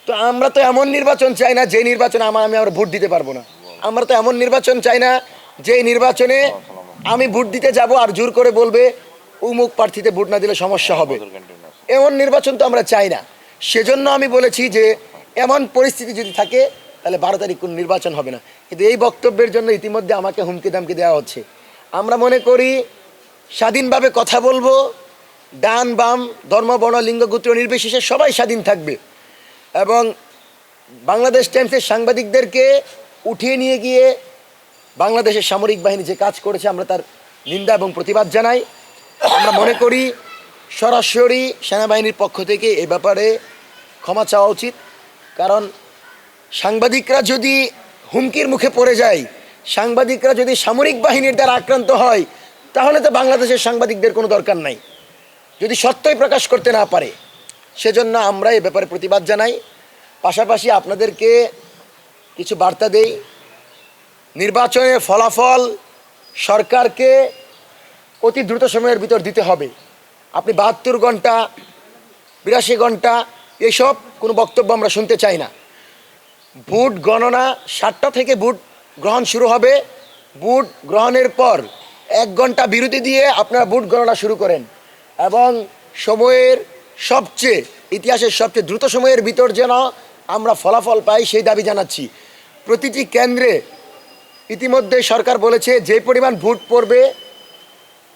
তো আমরা তো এমন নির্বাচন চাই না যে নির্বাচনে আমি আর ভোট দিতে পারবো না। আমরা তো এমন নির্বাচন চাই না যে নির্বাচনে আমি ভোট দিতে যাব আর জোর করে বলবে উমুক প্রার্থীতে ভোট না দিলে সমস্যা হবে। এমন নির্বাচন তো আমরা চাই না। সেজন্য আমি বলেছি যে এমন পরিস্থিতি যদি থাকে তাহলে 12 তারিখ কোন নির্বাচন হবে না। কিন্তু এই বক্তব্যের জন্য ইতিমধ্যে আমাকে হুমকি দামকি দেওয়া হচ্ছে। আমরা মনে করি স্বাধীনভাবে কথা বলবো, ডান বাম ধর্ম বর্ণ লিঙ্গ গোত্র নির্বিশেষে সবাই স্বাধীন থাকবে। এবং বাংলাদেশ টাইমসের সাংবাদিকদেরকে উঠিয়ে নিয়ে গিয়ে বাংলাদেশের সামরিক বাহিনী যে কাজ করেছে আমরা তার নিন্দা এবং প্রতিবাদ জানাই। আমরা মনে করি সরাসরি সেনাবাহিনীর পক্ষ থেকে এ ব্যাপারে ক্ষমা চাওয়া উচিত। কারণ সাংবাদিকরা যদি হুমকির মুখে পড়ে যায়, সাংবাদিকরা যদি সামরিক বাহিনীর দ্বারা আক্রান্ত হয়, তাহলে তো বাংলাদেশের সাংবাদিকদের কোনো দরকার নাই, যদি সত্যই প্রকাশ করতে না পারে। সেজন্য আমরা এ ব্যাপারে প্রতিবাদ জানাই। পাশাপাশি আপনাদেরকে কিছু বার্তা দেই। নির্বাচনের ফলাফল সরকারকে অতি দ্রুত সময়ের ভিতর দিতে হবে। আপনি 72 ঘন্টা 82 ঘন্টা এসব কোনো বক্তব্য আমরা শুনতে চাই না। ভোট গণনা 7টা থেকে ভোট গ্রহণ শুরু হবে। ভোট গ্রহণের পর 1 ঘন্টা বিরতি দিয়ে আপনারা ভোট গণনা শুরু করেন এবং সময়ের ইতিহাসের সবচেয়ে দ্রুত সময়ের ভিতর যেন আমরা ফলাফল পাই সেই দাবি জানাচ্ছি। প্রতিটি কেন্দ্রে ইতিমধ্যে সরকার বলেছে যে পরিমাণ ভোট পড়বে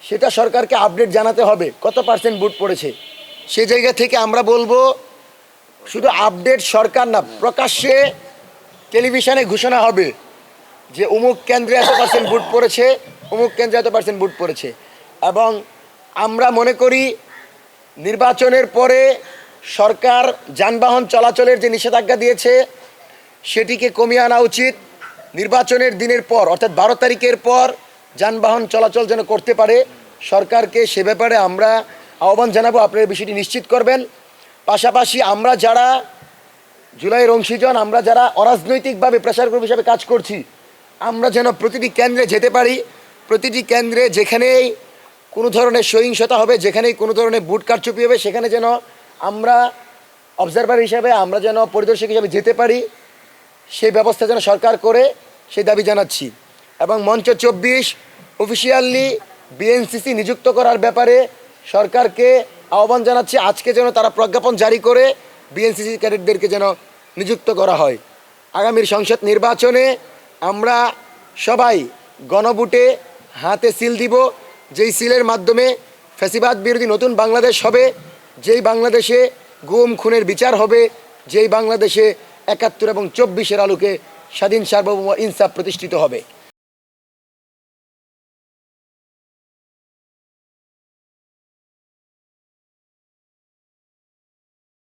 সেটা সরকারকে আপডেট জানাতে হবে, কত পার্সেন্ট ভোট পড়েছে। সেই জায়গা থেকে আমরা বলবো শুধু আপডেট সরকার না, প্রকাশ্যে টেলিভিশনে ঘোষণা হবে যে অমুক কেন্দ্রে এত পার্সেন্ট ভোট পড়েছে, অমুক কেন্দ্রে এত পার্সেন্ট ভোট পড়েছে। এবং আমরা মনে করি নির্বাচনের পরে সরকার যানবাহন চলাচলের যে নিষেধাজ্ঞা দিয়েছে সেটিকে কমিয়ে আনা উচিত। নির্বাচনের দিনের পর অর্থাৎ 12 তারিখের পর যানবাহন চলাচল যেন করতে পারে, সরকারকে সে ব্যাপারে আমরা আহ্বান জানাবো, আপনারা বিষয়টি নিশ্চিত করবেন। পাশাপাশি আমরা যারা জুলাইয়ের অংশীজন, আমরা যারা অরাজনৈতিকভাবে প্রেসার গ্রুপ হিসাবে কাজ করছি, আমরা যেন প্রতিটি কেন্দ্রে যেতে পারি। প্রতিটি কেন্দ্রে যেখানেই কোনো ধরনের সহিংসতা হবে, যেখানেই কোনো ধরনের ভোট কারচুপি হবে, সেখানে যেন আমরা অবজারভার হিসাবে, আমরা যেন পরিদর্শক হিসাবে যেতে পারি, সেই ব্যবস্থা যেন সরকার করে সেই দাবি জানাচ্ছি। এবং মঞ্চ 24 অফিসিয়ালি বিএনসিসি নিযুক্ত করার ব্যাপারে সরকারকে আহ্বান জানাচ্ছি, আজকে যেন তারা প্রজ্ঞাপন জারি করে বিএনসিসি ক্যাডেটদেরকে যেন নিযুক্ত করা হয়। আগামীর সংসদ নির্বাচনে আমরা সবাই গণভোটে হাতে সিল দিব, যেই সিলের মাধ্যমে ফ্যাসিবাদ বিরোধী নতুন বাংলাদেশ হবে, যেই বাংলাদেশে গুম খুনের বিচার হবে, যেই বাংলাদেশে 71 এবং 24-এর আলোকে স্বাধীন সার্বভৌম ইনসাফ প্রতিষ্ঠিত হবে।